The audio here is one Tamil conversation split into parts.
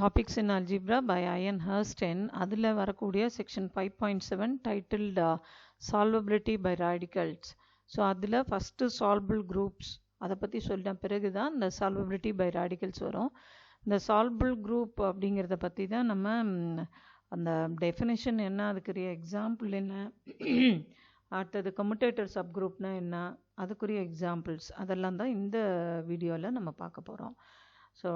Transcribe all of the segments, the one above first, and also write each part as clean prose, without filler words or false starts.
Topics in Algebra by Ian Hurston. அதில் வரக்கூடிய section 5.7 titled Solvability by Radicals. So அதில் ஃபஸ்ட்டு solvable groups அதை பற்றி சொல்லிட்ட பிறகு தான் இந்த solvability by radicals வரும். இந்த solvable group அப்படிங்கிறத பற்றி தான் நம்ம அந்த டெஃபினேஷன் என்ன, அதுக்குரிய எக்ஸாம்பிள் என்ன, அடுத்தது கம்யூட்டேட்டர் சப்குரூப்னா என்ன, அதுக்குரிய எக்ஸாம்பிள்ஸ் அதெல்லாம் தான் இந்த வீடியோவில் நம்ம பார்க்க போகிறோம். So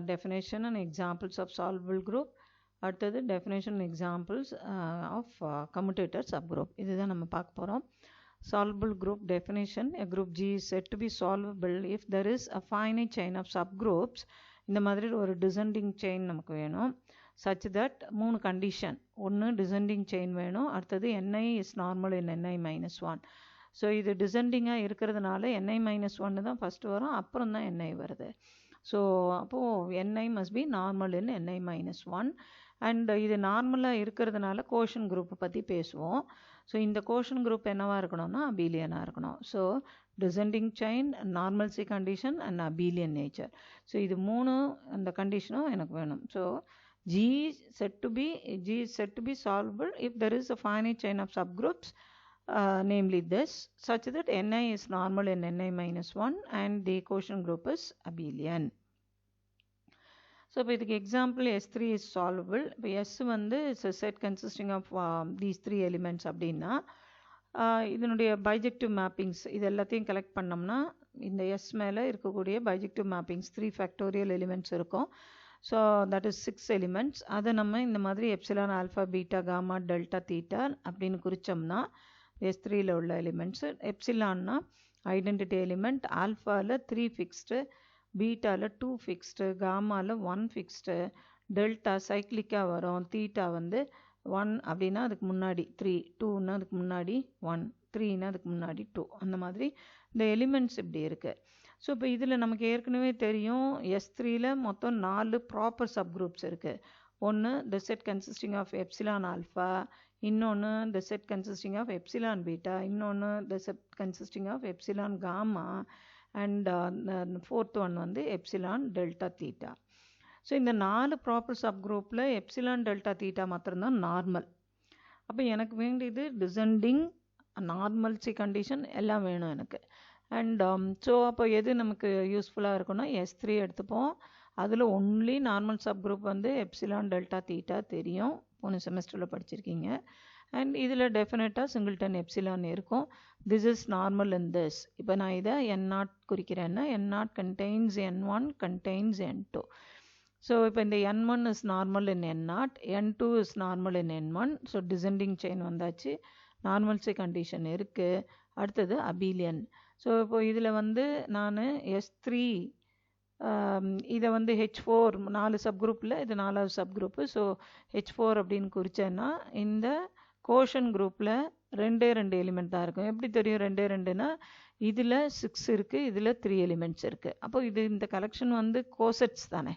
definition and examples of solvable group, அடுத்தது definition and examples of commutator subgroup. இதுதான் நம்ம பார்க்க போகிறோம். Solvable group definition: a group G is said to be solvable if there is a finite chain of subgroups. இந்த மாதிரி ஒரு descending chain நமக்கு வேணும், such that மூணு கண்டிஷன். ஒன்று descending chain வேணும், அடுத்தது ni is normal in ni minus 1. So இது டிசெண்டிங்காக இருக்கிறதுனால ni minus 1 தான் ஃபஸ்ட்டு வரும், அப்புறம் தான் ni வருது. ஸோ அப்போது ni must be normal in ni minus 1. And இது நார்மலாக இருக்கிறதுனால கோஷன் குரூப்பை பற்றி பேசுவோம். ஸோ இந்த கோஷன் குரூப் என்னவாக இருக்கணும்னா அபீலியனாக இருக்கணும். So descending chain, normalcy condition and abelian nature. So இது மூணு அந்த கண்டிஷனும் எனக்கு வேணும். So G is said to be solvable if there is a finite chain of subgroups, namely this, such that ni is normal in ni minus 1 and the quotient group is abelian. So இப்போ இதுக்கு எக்ஸாம்பிள் S3 is solvable. இப்போ S வந்து is a set consisting of these three elements அப்படின்னா இதனுடைய பைஜெக்டிவ் மேப்பிங்ஸ் இது எல்லாத்தையும் கலெக்ட் பண்ணோம்னா இந்த S மேலே இருக்கக்கூடிய பைஜெக்டிவ் மேப்பிங்ஸ் 3 ஃபேக்டோரியல் எலிமெண்ட்ஸ் இருக்கும். So that is 6 elements. அதை நம்ம இந்த மாதிரி epsilon, alpha, beta, gamma, delta, theta அப்படின்னு குறித்தோம்னா S3ல உள்ள எலிமெண்ட்ஸு. எப்சிலான்னா ஐடென்டிட்டி எலிமெண்ட், ஆல்ஃபாவில் 3 ஃபிக்ஸ்டு, பீட்டாவில் 2 ஃபிக்ஸ்டு, காமாவில் 1 ஃபிக்ஸ்டு, டெல்டா சைக்ளிக்காக வரும், தீட்டா வந்து 1 அப்படின்னா அதுக்கு முன்னாடி 3, 2ன்னா அதுக்கு முன்னாடி 1, 3ன்னா அதுக்கு முன்னாடி 2, அந்த மாதிரி இந்த எலிமெண்ட்ஸ் இப்படி இருக்குது. ஸோ இப்போ இதில் நமக்கு ஏற்கனவே தெரியும் S3ல மொத்தம் 4 ப்ராப்பர் சப்குரூப்ஸ் இருக்குது. ஒன்று the set consisting of epsilon alpha, இன்னொன்று the set consisting of epsilon beta, இன்னொன்று the set consisting of epsilon gamma, and fourth one வந்து epsilon delta theta. ஸோ இந்த 4 ப்ராப்பர் சப்குரூப்பில் எப்சிலான், டெல்டா, தீட்டா மாத்திரம்தான் நார்மல். அப்போ எனக்கு வேண்டியது டிசெண்டிங், நார்மல்சி கண்டிஷன் எல்லாம் வேணும் எனக்கு. அண்ட் ஸோ அப்போ எது நமக்கு யூஸ்ஃபுல்லாக இருக்குன்னா S3 எடுத்துப்போம். அதில் ஒன்லி நார்மல் சப்குரூப் வந்து எப்சிலான், டெல்டா, தீட்டா தெரியும், போன செமஸ்டரில் படிச்சிருக்கீங்க. அண்ட் இதில் டெஃபினட்டாக சிங்கிள்டன் எப்சிலான் இருக்கும். This is normal in this. இப்போ நான் இதை N0 குறிக்கிறேன்னா N0 contains N1 contains N2. So இப்போ இந்த N1 is normal in N0, N2 is normal in N1. So descending chain வந்தாச்சு, நார்மல்சி கண்டிஷன் இருக்குது. அடுத்தது அபீலியன். ஸோ இப்போ இதில் வந்து நான் S3 இதை வந்து H4 4 சப்குரூப்பில் இது 4வது சப்குரூப்பு. ஸோ H4 அப்படின்னு குறித்தேன்னா இந்த கோஷன் குரூப்பில் 2 எலிமெண்ட் தான் இருக்கும். எப்படி தெரியும் 2னா இதில் 6 இருக்குது, இதில் 3 எலிமெண்ட்ஸ் இருக்குது. அப்போ இந்த கலெக்ஷன் வந்து கோசெட்ஸ் தானே.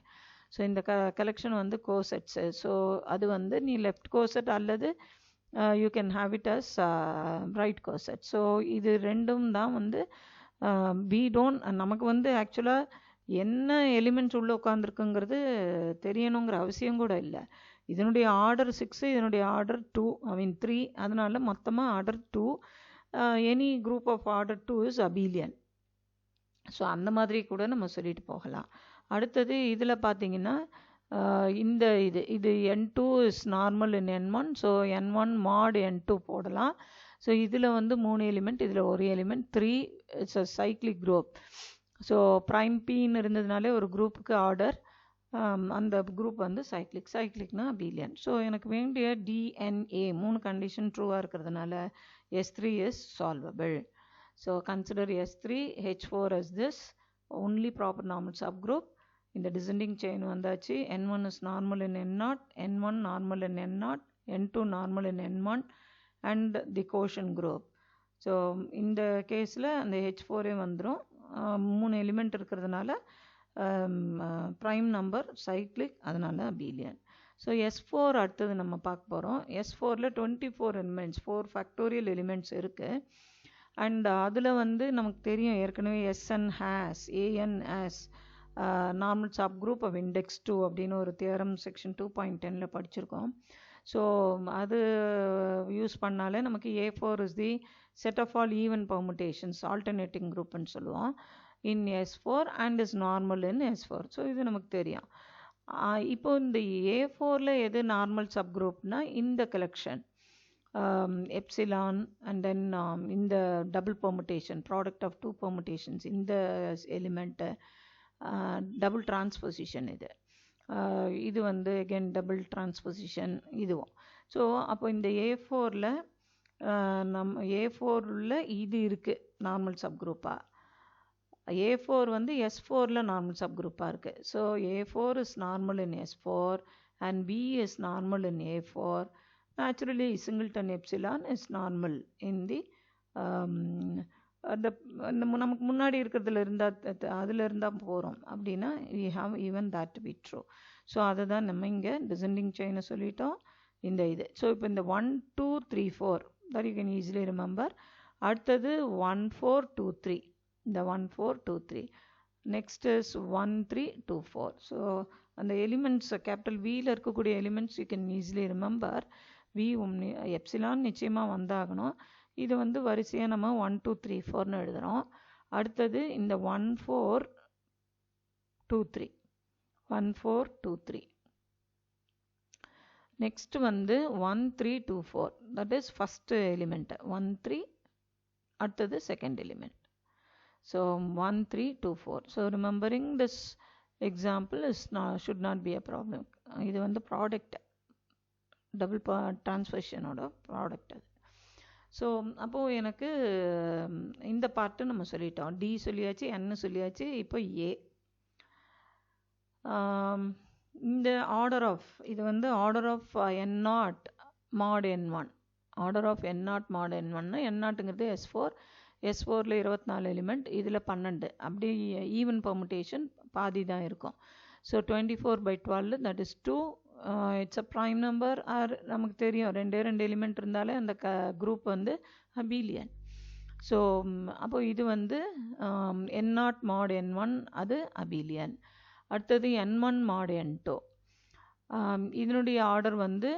ஸோ இந்த கலெக்ஷன் வந்து கோசெட்ஸு. ஸோ அது வந்து நீ லெஃப்ட் கோசெட் அல்லது you can have it as right coset. So இது ரெண்டும் தான் வந்து நமக்கு வந்து ஆக்சுவலாக என்ன எலிமெண்ட்ஸ் உள்ளே உட்காந்துருக்குங்கிறது தெரியணுங்கிற அவசியம் கூட இல்லை. இதனுடைய ஆர்டர் 6, இதனுடைய ஆர்டர் 2, 3, அதனால மொத்தமாக order 2. Any group of order 2 is abelian. So அந்த மாதிரி கூட நம்ம சொல்லிட்டு போகலாம். அடுத்தது இதில் பார்த்தீங்கன்னா இந்த இது N2 is normal in N1. So N1 mod N2 போடலாம். ஸோ இதில் வந்து 3 எலிமெண்ட், இதில் ஒரு element, 3 it's a cyclic group. So prime பின்னு இருந்ததுனாலே ஒரு குரூப்புக்கு ஆர்டர், அந்த குரூப் வந்து சைக்ளிக்னா அபீலியன். ஸோ எனக்கு வேண்டிய DNA 3 கண்டிஷன் ட்ரூவாக இருக்கிறதுனால S3 is solvable. So consider S3 H4 as this only proper normal subgroup. இந்த டிசெண்டிங் செயின் வந்தாச்சு. N1 is normal in N0, N1 normal in N0, N2 normal in N1 and the quotient group. So இந்த கேஸில் அந்த H4 வந்துடும். 3 எலிமெண்ட் இருக்கிறதுனால ப்ரைம் நம்பர் சைக்ளிக், அதனால அபீலியன். ஸோ S4 அடுத்தது நம்ம பார்க்க போகிறோம். S4ல் 24 எலிமெண்ட்ஸ், 4 ஃபேக்டோரியல் எலிமெண்ட்ஸ் இருக்குது. அண்ட் அதில் வந்து நமக்கு தெரியும் ஏற்கனவே SN has, AN has, normal subgroup of index 2 அப்படின்னு ஒரு தியரம் செக்ஷன் 2.10ல படிச்சிருக்கோம். ஸோ அது யூஸ் பண்ணாலே நமக்கு A4 is the set of all even permutations alternating குரூப்னு சொல்லுவோம் in S4 and is normal in S4. So இது நமக்கு தெரியும். இப்போ இந்த A4ல எது நார்மல் சப் குரூப்னா இந்த கலெக்ஷன் epsilon and then இந்த double permutation product of two permutations இந்த element double transposition இது வந்து again double transposition இதுவும். ஸோ அப்போ இந்த A4ல நம்ம A4ல இது இருக்கு நார்மல் சப் குரூப்பா. A4 வந்து S4ல நார்மல் சப் குரூப்பா இருக்கு. So A4 is normal in S4 and B is normal in A4. Naturally singleton epsilon is normal in the நமக்கு முன்னாடி இருக்கிறதுல இருந்தால் அதில் இருந்தால் போகிறோம் அப்படின்னா we have even that to be true. So அதை தான் நம்ம இங்கே டிசெண்டிங் செயினை சொல்லிட்டோம் இந்த இது. ஸோ இப்போ இந்த 1 2 3 4 that you can easily remember. அடுத்தது 1 4 2 3 இந்த 1 4 2 3 next is 1 3 2 4. ஸோ அந்த எலிமெண்ட்ஸ் கேபிட்டல் வியில் இருக்கக்கூடிய elements you can easily remember. V epsilon நிச்சயமாக வந்தாகணும். இது வந்து வரிசையாக நம்ம 1 2 3 4ன்னு எழுதுகிறோம். அடுத்தது இந்த 1 4 2 3 1 4 2 3 நெக்ஸ்ட் வந்து 1 3 2 4 தட் இஸ் ஃபஸ்ட் எலிமெண்ட் 1 3 அடுத்தது second element. So 1 3 2 4. So remembering this example is should not be a problem. இது வந்து ப்ராடக்ட் டபுள் டிரான்ஸ்ஃபர்ஷனோட ப்ராடக்ட் அது. ஸோ அப்போது எனக்கு இந்த பார்ட்டு நம்ம சொல்லிட்டோம். டி சொல்லியாச்சு, என்னு சொல்லியாச்சு. இப்போ ஏ இந்த ஆர்டர் ஆஃப் இது வந்து order of N0 mod N1. Order of N0 mod N1னா N0ங்கிறது S4. S4ல 24 எலிமெண்ட், இதில் 12. அப்படி ஈவன் பெர்முடேஷன் பாதி தான் இருக்கும். So 24/12 that is 2. It's a prime number are நமக்கு தெரியும் ரெண்டே எலிமெண்ட் இருந்தாலே அந்த குரூப் வந்து அபீலியன். ஸோ அப்போது இது வந்து N0 mod N1 அது அபீலியன். அடுத்தது N1 mod N2. இதனுடைய ஆர்டர் வந்து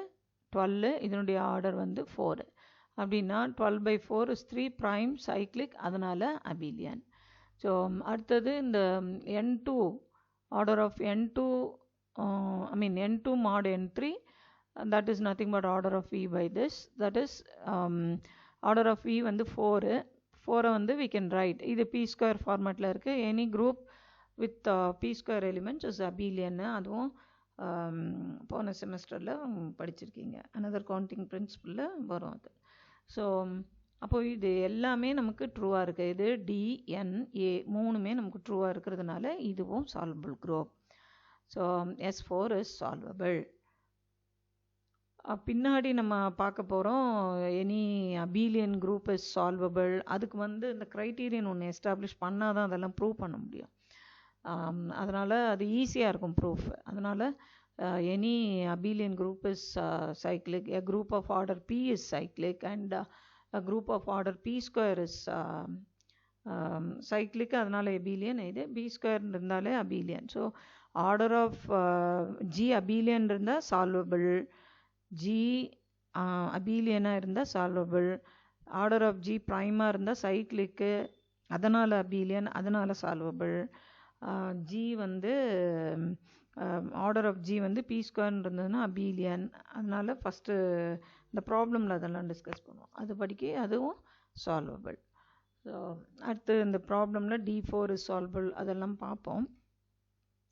12, இதனுடைய ஆர்டர் வந்து 4. அப்படின்னா 12/4 is 3 prime cyclic, அதனால் அபீலியன். ஸோ அடுத்தது இந்த N2 order of N2 N2 mod N3, that is nothing but order of V by this. That is order of V வந்து 4. 4 வந்து we can write. இது P square formatல இருக்கு. Any group with P square elements is abelian. அதுவும் போன செமஸ்டரில் படிச்சிருக்கீங்க. another counting principle வரும் அது. ஸோ அப்போ இது எல்லாமே நமக்கு ட்ரூவாக இருக்குது. இது DNA மூணுமே நமக்கு ட்ரூவாக இருக்கிறதுனால இதுவும் solvable group. So S4 is solvable. பின்னாடி நம்ம பார்க்க போகிறோம் any abelian group is solvable. அதுக்கு வந்து இந்த க்ரைட்டீரியன் ஒன்று எஸ்டாப்ளிஷ் பண்ணால் தான் அதெல்லாம் ப்ரூவ் பண்ண முடியும். அதனால் அது ஈஸியாக இருக்கும் ப்ரூஃப். அதனால் any abelian group is cyclic, a group of order P is cyclic and a group of order P square is cyclic. அதனால் abelian. இது B square இருந்தாலே abelian. So order of G abelian இருந்தால் சால்வபிள், G அபீலியனாக இருந்தால் சால்வபிள். ஆர்டர் ஆஃப் G ப்ரைமாக இருந்தால் சைக்ளிக்கு, அதனால் அபீலியன், அதனால் சால்வபிள். G வந்து ஆர்டர் ஆஃப் G வந்து P ஸ்கொயர்னு இருந்ததுன்னா அபீலியன். அதனால் ஃபஸ்ட்டு இந்த ப்ராப்ளமில் அதெல்லாம் டிஸ்கஸ் பண்ணுவோம். அது படிக்க அதுவும் சால்வபிள். ஸோ அடுத்து இந்த ப்ராப்ளமில் D4 இஸ் சால்வபிள் அதெல்லாம் பார்ப்போம்.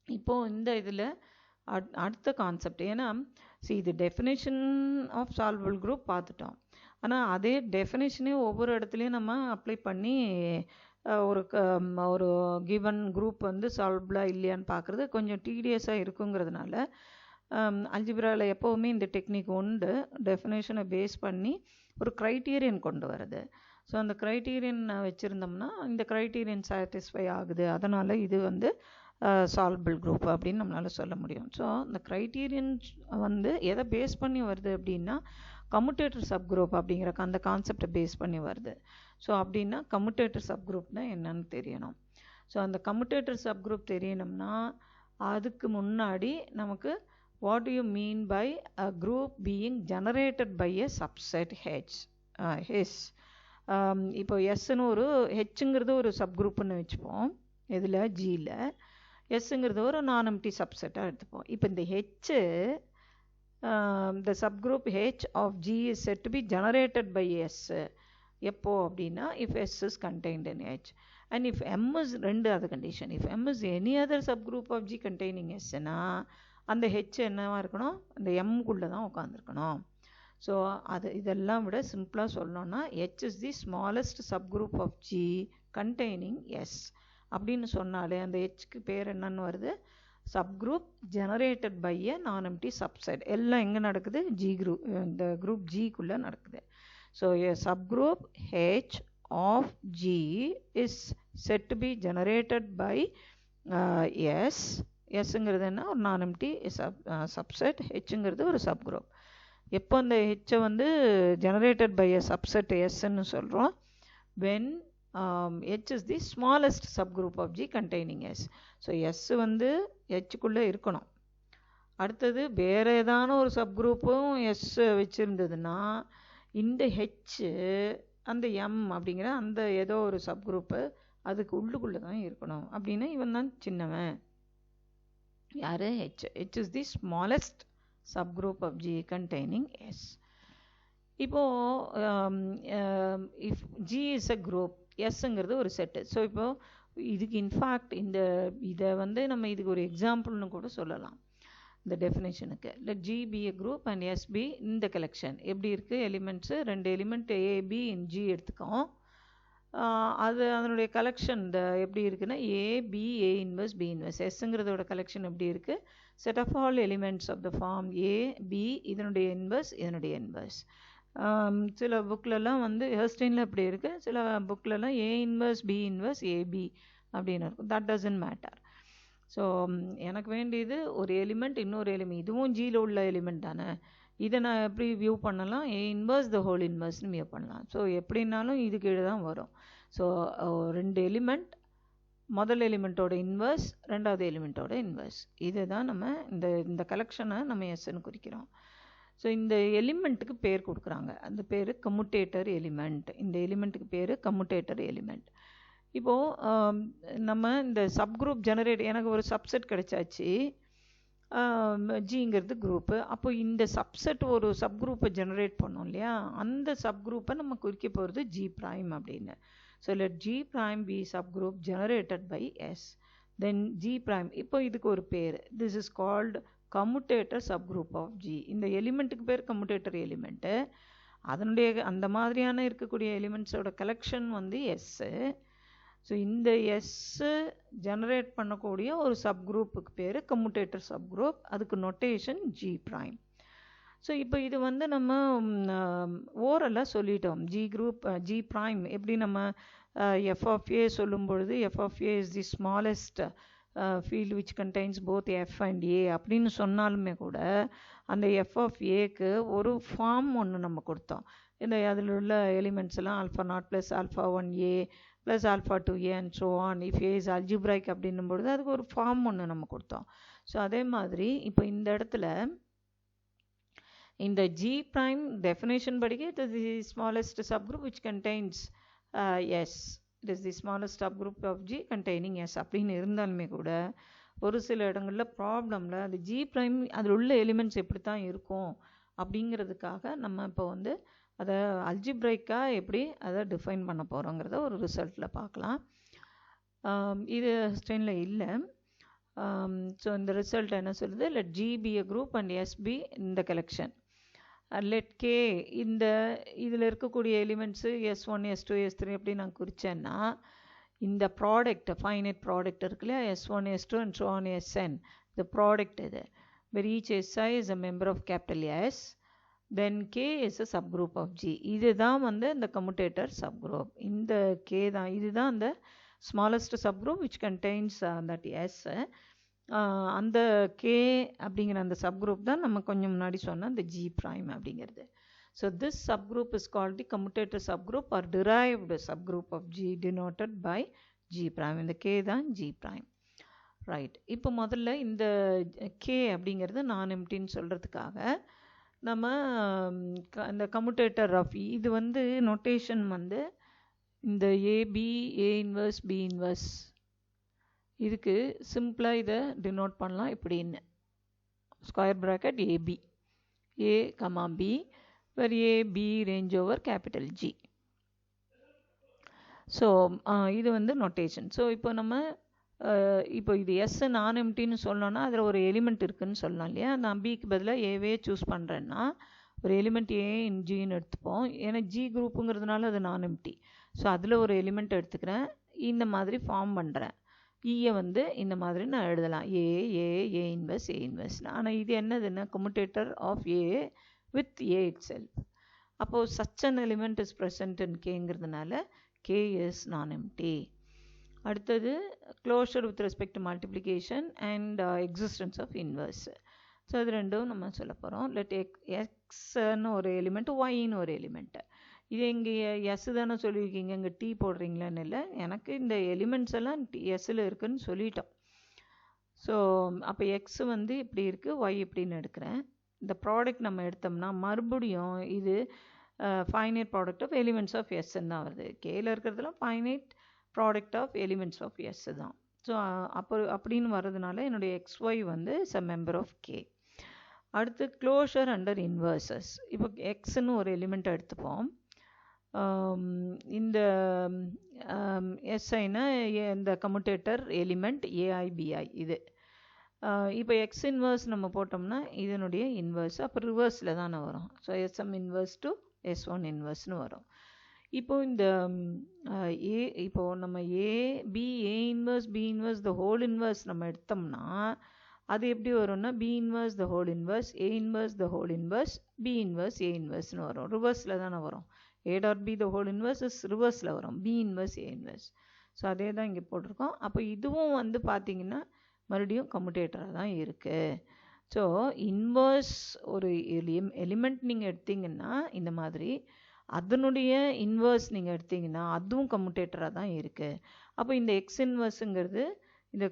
இப்போது இந்த இதில் அடுத்த கான்செப்ட், ஏன்னா இது டெஃபினேஷன் ஆஃப் சால்வபிள் குரூப் பார்த்துட்டோம். ஆனால் அதே டெஃபினேஷனே ஒவ்வொரு இடத்துலையும் நம்ம அப்ளை பண்ணி ஒரு கிவன் குரூப் வந்து சால்வபிளாக இல்லையான்னு பார்க்குறது கொஞ்சம் டீடியஸாக இருக்குங்கிறதுனால அல்ஜிப்ராவில் எப்போவுமே இந்த டெக்னிக் உண்டு. டெஃபினேஷனை பேஸ் பண்ணி ஒரு க்ரைட்டீரியன் கொண்டு வருது. ஸோ அந்த க்ரைட்டீரியன் வச்சுருந்தோம்னா இந்த க்ரைட்டீரியன் சாட்டிஸ்ஃபை ஆகுது, அதனால் இது வந்து சால்வபிள் குரூப் அப்படின்னு நம்மளால் சொல்ல முடியும். ஸோ இந்த க்ரைட்டீரியன் வந்து எதை பேஸ் பண்ணி வருது அப்படின்னா கம்யூட்டேட்டர் சப் குரூப் அப்படிங்கிற அந்த கான்செப்டை பேஸ் பண்ணி வருது. ஸோ அப்படின்னா கம்யூட்டேட்டர் சப் குரூப்னா என்னன்னு தெரியணும். ஸோ அந்த கம்யூட்டேட்டர் சப்குரூப் தெரியணும்னா அதுக்கு முன்னாடி நமக்கு what you mean by a group being generated by a subset H. இப்போ எஸ்ன்னு ஒரு ஹெச்சுங்கிறது ஒரு சப்குரூப்னு வச்சுப்போம். இதில் ஜியில் எஸ்ஸுங்கிறது ஒரு நான் எம்டி சப்செட்டாக எடுத்துப்போம். இப்போ இந்த ஹெச்சு the subgroup H of G is said to be generated by S. எப்போ அப்படின்னா if S is contained in H and if M is ரெண்டு other condition. If M is any other subgroup of G containing S னா அந்த H என்னவா இருக்கணும், அந்த M குள்ள தான் உட்காந்துருக்கணும். ஸோ அது இதெல்லாம் விட சிம்பிளாக சொல்லணும்னா H is the smallest subgroup of G containing S அப்படின்னு சொன்னாலே அந்த Hக்கு பேர் என்னன்னு வருது, subgroup generated by a non-empty subset. எல்லாம் எங்கே நடக்குது, G group, இந்த group G குள்ள நடக்குது. So a subgroup H of G is said to be generated by S. Sங்கிறது என்ன, ஒரு non-empty subset. Hங்கிறது ஒரு subgroup. எப்போ அந்த H வந்து generated by a subset Sன்னு சொல்கிறோம், when H is the smallest subgroup of G containing S. So S வந்து Hக்குள்ளே இருக்கணும். அடுத்தது வேறு ஏதான ஒரு சப்குரூப்பும் S வச்சுருந்ததுன்னா இந்த H அந்த M அப்படிங்கிற அந்த ஏதோ ஒரு சப்குரூப்பு அதுக்கு உள்ளுக்குள்ளே தான் இருக்கணும். அப்படின்னா இவன் தான் சின்னவன், யார், H. H is the smallest subgroup of G containing S. இப்போது if G is a group, எஸ்ங்கிறது ஒரு செட்டு. ஸோ இப்போது இதுக்கு இன்ஃபேக்ட் இதை வந்து நம்ம இதுக்கு ஒரு எக்ஸாம்பிள்னு கூட சொல்லலாம். இந்த டெஃபினேஷனுக்கு let G be a group and S be இந்த கலெக்ஷன் எப்படி இருக்குது, எலிமெண்ட்ஸு ரெண்டு element A B in G எடுத்துக்கோம். அது அதனுடைய கலெக்ஷன் எப்படி இருக்குன்னா A B A inverse B inverse. Sங்கிறதோட கலெக்ஷன் எப்படி இருக்குது, set of all elements of the form A B இதனுடைய இன்வர்ஸ் இதனுடைய இன்வர்ஸ். சில புக்கிலலாம் வந்து ஹெர்ஸ்டெயினில் அப்படி இருக்குது, சில புக்கிலலாம் A inverse B inverse AB அப்படின்னு இருக்கும். That doesn't matter. ஸோ எனக்கு வேண்டியது ஒரு எலிமெண்ட் இன்னொரு எலிமெண்ட், இதுவும் ஜியில் உள்ள எலிமெண்ட் தானே, இதை நான் எப்படி வியூ பண்ணலாம், A இன்வர்ஸ் த ஹோல் இன்வர்ஸ்னு வியூ பண்ணலாம். ஸோ எப்படின்னாலும் இது கீழே தான் வரும். ஸோ ரெண்டு எலிமெண்ட், முதல் எலிமெண்ட்டோட இன்வர்ஸ் ரெண்டாவது எலிமெண்ட்டோட இன்வர்ஸ், இதை தான் நம்ம இந்த கலெக்ஷனை நம்ம எஸ்ன்னு குறிக்கிறோம். ஸோ இந்த எலிமெண்ட்டுக்கு பேர் கொடுக்குறாங்க, அந்த பேர் கம்யூட்டேட்டர் எலிமெண்ட். இந்த எலிமெண்ட்டுக்கு பேர் கம்யூட்டேட்டர் எலிமெண்ட். இப்போது நம்ம இந்த சப்குரூப் ஜெனரேட், எனக்கு ஒரு சப்செட் கிடைச்சாச்சு, ஜிங்கிறது குரூப்பு. அப்போ இந்த சப்செட் ஒரு சப்குரூப்பை ஜெனரேட் பண்ணோம் இல்லையா, அந்த சப்குரூப்பை நம்ம குறிக்க போகிறது G prime அப்படின்னு. So let G prime be subgroup generated by S. Then G prime, இப்போ இதுக்கு ஒரு பேர், this is called commutator subgroup of G. இந்த எலிமெண்ட்டுக்கு பேர் கம்யூட்டேட்டர் எலிமெண்ட்டு, அதனுடைய அந்த மாதிரியான இருக்கக்கூடிய எலிமெண்ட்ஸோட கலெக்ஷன் வந்து எஸ்ஸு. ஸோ இந்த எஸ்ஸு ஜெனரேட் பண்ணக்கூடிய ஒரு சப்குரூப்புக்கு பேர் கம்யூட்டேட்டர் சப்குரூப், அதுக்கு நொட்டேஷன் G prime. ஸோ இப்போ இது வந்து நம்ம ஓரலாக சொல்லிட்டோம். G group G prime எப்படி நம்ம F of A சொல்லும் பொழுது F of A is the smallest field which contains both F and A அப்படின்னு சொன்னாலுமே கூட அந்த F of Aக்கு ஒரு ஃபார்ம் ஒன்று நம்ம கொடுத்தோம். இந்த அதில் உள்ள எலிமெண்ட்ஸ் எல்லாம் alpha not plus alpha 1A plus alpha 2A and so on if A is algebraic அப்படின்னும் பொழுது அதுக்கு ஒரு ஃபார்ம் ஒன்று நம்ம கொடுத்தோம். ஸோ அதே மாதிரி இப்போ இந்த இடத்துல இந்த G prime definition படிக்க it is the smallest subgroup which contains S. It is the smallest subgroup of G containing S அப்படின்னு இருந்தாலுமே கூட ஒரு சில இடங்களில் ப்ராப்ளமில் அந்த G prime அதில் உள்ள எலிமெண்ட்ஸ் எப்படி தான் இருக்கும் அப்படிங்கிறதுக்காக நம்ம இப்போ வந்து அதை அல்ஜிப்ரைக்காக எப்படி அதை டிஃபைன் பண்ண போகிறோங்கிறத ஒரு ரிசல்ட்டில் பார்க்கலாம். இது ஸ்டெயினில் இல்லை. ஸோ இந்த ரிசல்ட் என்ன சொல்லுது, let G be a group and S be இந்த கலெக்ஷன். லெட் K இந்த இதில் இருக்கக்கூடிய எலிமெண்ட்ஸு S1 S2 S3 எப்படி நான் குறித்தேன்னா இந்த ப்ராடக்ட் ஃபைனைட் ப்ராடக்ட் இருக்குல்லையா, S1 S2 and so on Sn, இந்த ப்ராடக்ட் இது where each Si is a member of capital S, then K is a subgroup of G. இதுதான் வந்து இந்த கம்யூட்டேட்டர் சப்குரூப். இந்த K தான், இதுதான் அந்த smallest subgroup which contains that S. அந்த K அப்படிங்கிற அந்த சப்குரூப் தான் நம்ம கொஞ்சம் முன்னாடி சொன்ன அந்த G prime அப்படிங்கிறது. So this subgroup is called the commutator subgroup or derived subgroup of G denoted by G prime. இந்த K தான் G prime. ரைட். இப்போ முதல்ல இந்த K அப்படிங்கிறது நான் எம்டின்னு சொல்கிறதுக்காக நம்ம இந்த கம்யூட்டேட்டர் ஆஃப் இது வந்து நொட்டேஷன் வந்து இந்த AB A inverse B inverse இதுக்கு சிம்பிளாக இதை டினோட் பண்ணலாம் இப்படின்னு square bracket AB A comma B where A, B range over capital G. So இது வந்து நொட்டேஷன். ஸோ இப்போ நம்ம இப்போ இது எஸ் நான் எம்டின்னு சொல்லணும்னா அதில் ஒரு எலிமெண்ட் இருக்குதுன்னு சொல்லலாம் இல்லையா. நான் பிக்கு பதிலாக ஏவே சூஸ் பண்ணுறேன்னா ஒரு எலிமெண்ட் ஏ இன் ஜின்னு எடுத்துப்போம். ஏன்னா ஜி குரூப்புங்கிறதுனால அது நான் எம்டி. ஸோ அதில் ஒரு எலிமெண்ட் எடுத்துக்கிறேன், இந்த மாதிரி ஃபார்ம் பண்ணுறேன். ஈயை வந்து இந்த மாதிரி நான் எழுதலாம், ஏ ஏ ஏ இன்வெர்ஸ் ஏ இன்வெர்ஸ். ஆனால் இது என்னதுன்னா commutator of A with A itself. அப்போது such an element is present in Kங்கிறதுனால K is non-empty. அடுத்தது closure with respect to multiplication and existence of inverse. So அது ரெண்டும் நம்ம சொல்ல போகிறோம். லெட் எக்ஸ்ன்னு ஒரு எலிமெண்ட் ஒய்ன்னு ஒரு எலிமெண்ட். இது இங்கே எஸ் தானே சொல்லியிருக்கீங்க, இங்கே டி போடுறீங்களான்னு இல்லை. எனக்கு இந்த எலிமெண்ட்ஸ் எல்லாம் எஸ்ஸில் இருக்குதுன்னு சொல்லிட்டோம். ஸோ அப்போ எக்ஸ் வந்து இப்படி இருக்குது, ஒய் இப்படின்னு எடுக்கிறேன். இந்த ப்ராடக்ட் நம்ம எடுத்தோம்னா மறுபடியும் இது finite product of elements of எஸ்ன்னு தான் வருது. கேல இருக்கிறதுலாம் finite product of elements of S தான். ஸோ அப்படின்னு வர்றதுனால என்னுடைய எக்ஸ்ஒய் வந்து is a member of K. அடுத்து க்ளோஷர் அண்டர் இன்வர்சஸ். இப்போ எக்ஸ்ன்னு ஒரு எலிமெண்ட் எடுத்துப்போம். இந்த எஸ்ஐனா இந்த கம்யூட்டேட்டர் எலிமெண்ட் ஏஐபிஐ இது. இப்போ எக்ஸ் இன்வர்ஸ் நம்ம போட்டோம்னா இதனுடைய இன்வர்ஸ் அப்போ ரிவர்ஸில் தானே வரும். ஸோ எஸ்எம் இன்வர்ஸ் டு எஸ்1 இன்வர்ஸ்னு வரும். இப்போது இந்த இப்போது நம்ம B A inverse B inverse the whole inverse நம்ம எடுத்தோம்னா அது எப்படி வரும்னா B inverse the whole inverse A inverse the whole inverse B inverse A இன்வர்ஸ்னு வரும். ரிவர்ஸில் தானே வரும். A dot B the whole inverse is ரிவர்ஸில் வரும், B inverse A inverse. So அதே தான் இங்கே போட்டிருக்கோம். அப்போ இதுவும் வந்து பார்த்திங்கன்னா மறுபடியும் கம்யூட்டேட்டராக தான் இருக்குது. ஸோ இன்வர்ஸ் ஒரு எலிமெண்ட் நீங்கள் எடுத்தீங்கன்னா இந்த மாதிரி அதனுடைய இன்வர்ஸ் நீங்கள் எடுத்தீங்கன்னா அதுவும் கம்யூட்டேட்டராக தான் இருக்குது. அப்போ இந்த எக்ஸ் இன்வர்ஸுங்கிறது இந்த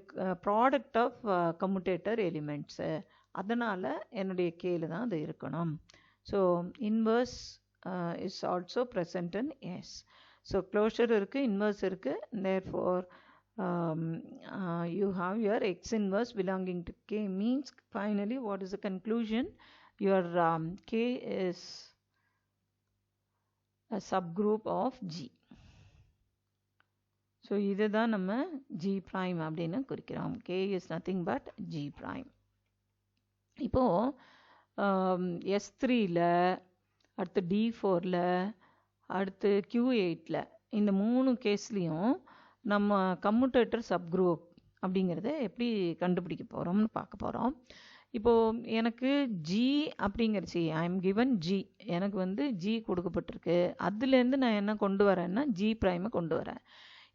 ப்ராடக்ட் ஆஃப் கம்யூட்டேட்டர் எலிமெண்ட்ஸு, அதனால் என்னுடைய கேல தான் அது இருக்கணும். So inverse is also present in S. So closure இருக்குது, இன்வர்ஸ் இருக்குது. Therefore you have your x inverse belonging to K means finally what is the conclusion? Your K is a subgroup of G. So இது தான் நம்ம G prime அப்படின்னு குறிக்கிறோம். K is nothing but G prime. இப்போது S3ல அடுத்து D4ல அடுத்து Q8ல இந்த 3 கேஸ்லேயும் நம்ம கம்யூட்டேட்டர் சப்குரூப் அப்படிங்கிறத எப்படி கண்டுபிடிக்க போகிறோம்னு பார்க்க போகிறோம். இப்போது எனக்கு ஜி அப்படிங்கிறச்சி ஐ எம் கிவன் ஜி, எனக்கு வந்து ஜி கொடுக்கப்பட்டிருக்கு. அதுலேருந்து நான் என்ன கொண்டு வரேன்னா ஜி ப்ரைமை கொண்டு வரேன்.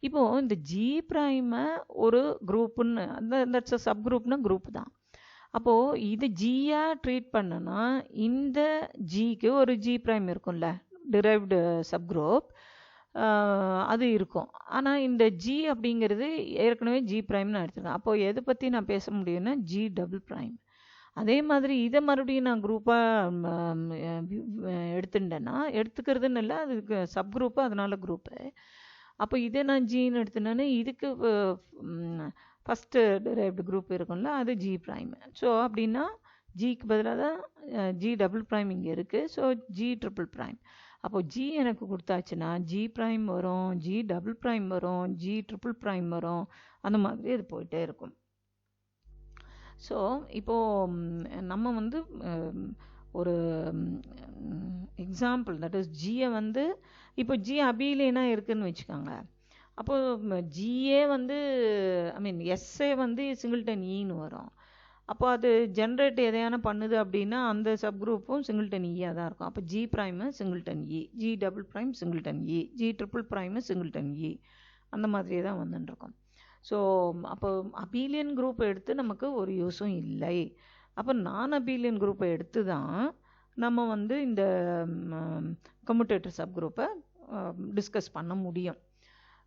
இப்போது இந்த ஜி ப்ரைமை ஒரு குரூப்புன்னு அந்த சப்குரூப்னா குரூப் தான். அப்போது இது ஜியாக ட்ரீட் பண்ணனா இந்த ஜிக்கு ஒரு ஜி ப்ரைம் இருக்கும்ல, டிரைவ்டு சப்குரூப் அது இருக்கும். ஆனால் இந்த ஜி அப்படிங்கிறது ஏற்கனவே ஜி ப்ரைம்னு நான் எடுத்துருக்கேன். அப்போது எதை பற்றி நான் பேச முடியும்னா ஜி டபுள் ப்ரைம். அதே மாதிரி இதை மறுபடியும் நான் குரூப்பாக எடுத்துட்டேன்னா எடுத்துக்கிறதுன்னு இல்லை, அதுக்கு சப்குரூப்பு அதனால் குரூப்பு. அப்போ இதை நான் ஜின்னு எடுத்துனேன்னா இதுக்கு ஃபஸ்ட்டு டிரைவ்டு குரூப் இருக்கும்ல அது ஜி ப்ரைம். ஸோ அப்படின்னா ஜிக்கு பதிலாக தான் ஜி டபுள் ப்ரைம் இங்கே இருக்குது. So G triple prime. அப்போது ஜி எனக்கு கொடுத்தாச்சுன்னா ஜி ப்ரைம் வரும், ஜி டபுள் ப்ரைம் வரும், ஜி ட்ரிபிள் ப்ரைம் வரும், அந்த மாதிரி அது போயிட்டே இருக்கும். ஸோ இப்போது நம்ம வந்து ஒரு எக்ஸாம்பிள் தட் இஸ் ஜியை வந்து இப்போ ஜி அபிலேனா இருக்குதுன்னு வச்சுக்கோங்க. அப்போது ஜிஏ வந்து ஐ மீன் எஸ்ஏ வந்து சிங்கிள்டன் ஈன்னு வரும். அப்போ அது ஜென்ரேட் எதையான பண்ணுது அப்படின்னா அந்த சப்குரூப்பும் சிங்கிள்டன் ஈயாக தான் இருக்கும். அப்போ ஜி ப்ரைமு சிங்கிள்டன் இ, ஜி டபுள் ப்ரைம் சிங்கிள்டன் இ, ஜி ட்ரிபிள் ப்ரைமு சிங்கிள்டன் இ, அந்த மாதிரியே தான் வந்துட்டுருக்கோம். ஸோ அப்போ அபீலியன் குரூப்பை எடுத்து நமக்கு ஒரு யூஸும் இல்லை. அப்போ நான் அபீலியன் குரூப்பை எடுத்து தான் நம்ம வந்து இந்த கம்யூட்டேட்டர் சப்குரூப்பை டிஸ்கஸ் பண்ண முடியும்.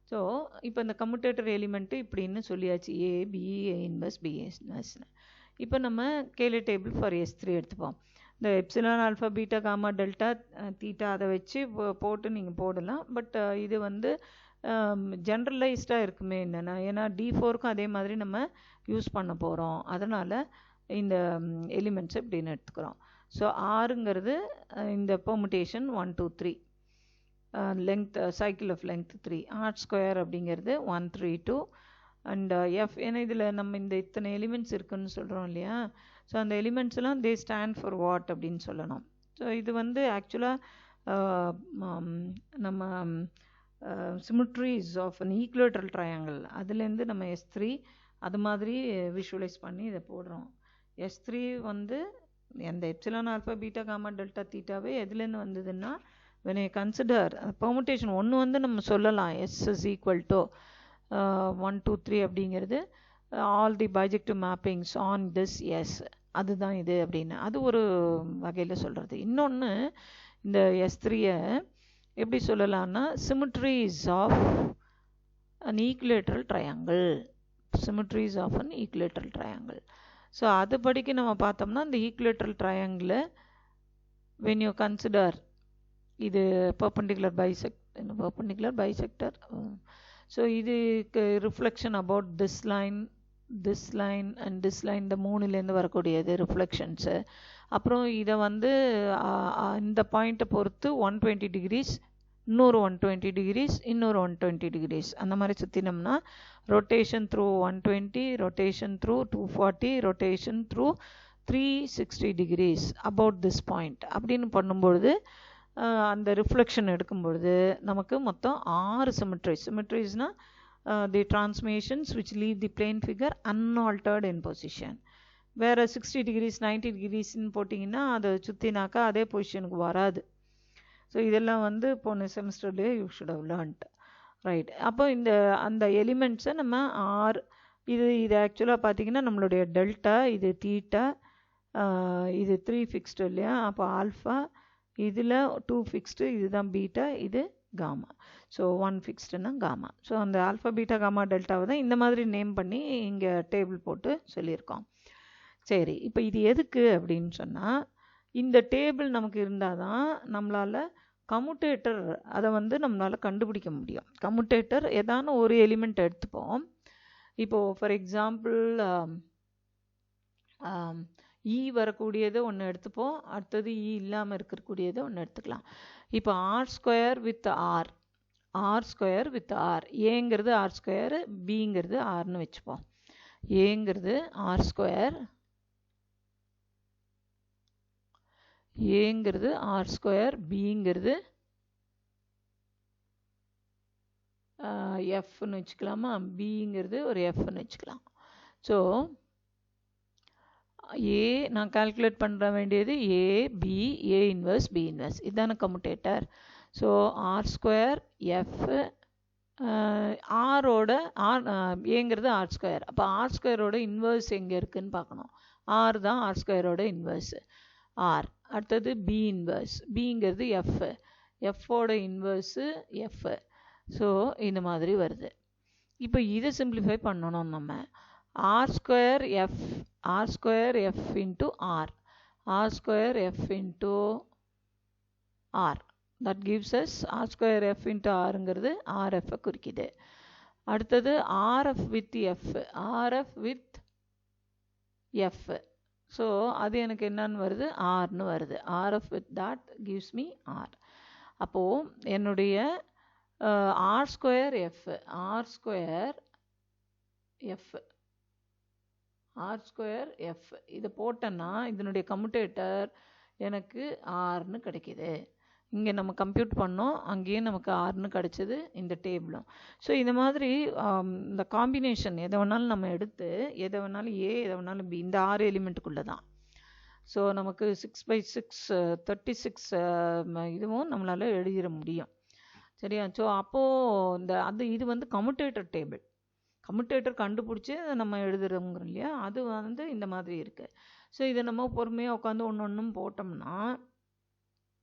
ஸோ இப்போ இந்த கம்யூட்டேட்டர் எலிமெண்ட்டு இப்படின்னு சொல்லியாச்சு, A B A inverse B இன்வர்ஸ்னு. இப்போ நம்ம கேலே டேபிள் ஃபார் S3 எடுத்துப்போம். இந்த epsilon alpha beta gamma delta theta அதை வச்சு போட்டு நீங்கள் போடலாம். பட் இது வந்து ஜென்ரலைஸ்டாக இருக்குமே என்னென்னா, ஏன்னா D4க்கும் அதே மாதிரி நம்ம யூஸ் பண்ண போகிறோம். அதனால் இந்த எலிமெண்ட்ஸை இப்படின்னு எடுத்துக்கிறோம். ஸோ ஆறுங்கிறது இந்த permutation 1 2 3 length cycle of length 3, R square அப்படிங்கிறது 1 3 2 அண்ட் எஃப். ஏன்னா இதில் நம்ம இந்த இத்தனை எலிமெண்ட்ஸ் இருக்குன்னு சொல்கிறோம் இல்லையா, ஸோ அந்த எலிமெண்ட்ஸ்லாம் தே ஸ்டாண்ட் ஃபார் வாட் அப்படின்னு சொல்லணும். ஸோ இது வந்து ஆக்சுவலாக நம்ம சிமிட்ரிஸ் ஆஃப் அன் ஈக்குலேட்ரல் ட்ரையாங்கிள் அதுலேருந்து நம்ம S3 அது மாதிரி விஷுவலைஸ் பண்ணி இதை போடுறோம். S3 வந்து எந்த epsilon alpha beta gamma delta தீட்டாவே எதுலேருந்து வந்ததுன்னா, when I consider permutation ஒன்று வந்து நம்ம சொல்லலாம் S is equal to 1 2 3 அப்படிங்கிறது all the bijective mappings on this S, அதுதான் இது அப்படின்னு அது ஒரு வகையில் சொல்கிறது. இன்னொன்று இந்த S3-ஐ எப்படி சொல்லலாம்னா symmetries of an equilateral triangle, symmetries of an equilateral triangle. So அது படிக்க நம்ம பார்த்தோம்னா இந்த equilateral triangle when you consider இது perpendicular bisector, ஸோ இதுக்கு reflection about this line and this line, இந்த மூணுலேருந்து வரக்கூடியது ரிஃப்ளெக்ஷன்ஸு. அப்புறம் இதை வந்து இந்த பாயிண்ட்டை பொறுத்து 120 டிகிரிஸ், இன்னொரு 120 டிகிரிஸ், இன்னொரு 120 டிகிரிஸ் அந்த மாதிரி சுற்றினோம்னா rotation through 120, rotation through 240, rotation through 360 degrees about this point அப்படின்னு பண்ணும்பொழுது அந்த ரிஃப்ளெக்ஷன் எடுக்கும்பொழுது நமக்கு மொத்தம் 6 சிமெட்ரிஸ்னால் the transmissions which leave the plane figure unaltered in position. வேறு 60 டிகிரிஸ் 90 டிகிரிஸ்ன்னு போட்டிங்கன்னா அதை சுற்றினாக்கா அதே பொசிஷனுக்கு வராது. ஸோ இதெல்லாம் வந்து போன செமஸ்டர்லேயே you should have learned, right. அப்போ அந்த எலிமெண்ட்ஸை நம்ம இது ஆக்சுவலாக பார்த்திங்கன்னா நம்மளுடைய டெல்டா, இது தீட்டா, இது 3 ஃபிக்ஸ்டு இல்லையா, அப்போ ஆல்ஃபா, இதில் 2 ஃபிக்ஸ்டு, இதுதான் பீட்டா, இது காமா. ஸோ 1 ஃபிக்ஸ்டுன்னா காமா. ஸோ அந்த ஆல்ஃபா பீட்டா காமா டெல்டாவை தான் இந்த மாதிரி நேம் பண்ணி இங்கே டேபிள் போட்டு சொல்லியிருக்கோம். சரி, இப்போ இது எதுக்கு அப்படின்னு சொன்னால், இந்த டேபிள் நமக்கு இருந்தால் தான் நம்மளால் கம்யூட்டேட்டர் அதை வந்து நம்மளால் கண்டுபிடிக்க முடியும். கம்யூட்டேட்டர் ஏதான ஒரு எலிமெண்ட் எடுத்துப்போம். இப்போது ஃபார் எக்ஸாம்பிள் இ வரக்கூடியது ஒன்று எடுத்துப்போம், அடுத்தது இ இல்லாமல் இருக்கக்கூடியது ஒன்று எடுத்துக்கலாம். இப்போ R square with R, R square with R, ஏங்கிறது ஆர் ஸ்கொயர், பிங்கிறது ஆர்னு வச்சுப்போம். ஏங்கிறது ஆர் ஸ்கொயர், ஏங்கிறது ஆர் ஸ்கொயர், பிங்கிறது எஃப்னு வச்சுக்கலாமா, பிங்கிறது ஒரு எஃப்னு வச்சுக்கலாம். ஸோ ஏ நான் கால்குலேட் பண்ணுற வேண்டியது A B, A inverse B inverse, இதுதான commutator. So R square F, ஆரோட ஏங்கிறது ஆர் ஸ்கொயர், அப்போ ஆர் ஸ்கொயரோட இன்வர்ஸ் எங்கே இருக்குதுன்னு பார்க்கணும். ஆர் தான் ஆர் ஸ்கொயரோட இன்வர்ஸு ஆர். அடுத்தது பி இன்வர்ஸ், பிங்கிறது எஃப், எஃப்போட இன்வர்ஸு எஃப். ஸோ இந்த மாதிரி வருது. இப்போ இதை சிம்பிளிஃபை பண்ணணும் நம்ம. R square F, R square F into R, R square F into R, that gives us R square F into ஆருங்கிறது ஆர்எஃப்பை குறிக்குது. அடுத்தது RF with F, RF with F, so அது எனக்கு என்னன்னு வருது, ஆர்னு வருது. RF with that gives me R. அப்போது என்னுடைய R square F, R square F, R square F இதை போட்டேன்னா இதனுடைய கம்யூட்டேட்டர் எனக்கு ஆர்னு கிடைக்கிது. இங்கே நம்ம கம்ப்யூட் பண்ணோம், அங்கேயும் நமக்கு ஆர்னு கிடச்சிது இந்த டேபிளும். ஸோ இந்த மாதிரி இந்த காம்பினேஷன் எதை வேணாலும் நம்ம எடுத்து எதை வேணாலும் ஏ, எதை வேணாலும் பி, இந்த 6 எலிமெண்ட்டுக்குள்ளே தான். ஸோ நமக்கு 6/6 36 இதுவும் நம்மளால் எழுதிட முடியும், சரியா. ஸோ அப்போது இது வந்து கம்யூட்டேட்டர் டேபிள், கம்யூட்டேட்டர் கண்டுபிடிச்சி நம்ம எழுதுறோங்கிறோம் இல்லையா, அது வந்து இந்த மாதிரி இருக்குது. ஸோ இதை நம்ம பொறுமையாக உட்காந்து ஒன்று ஒன்றும் போட்டோம்னா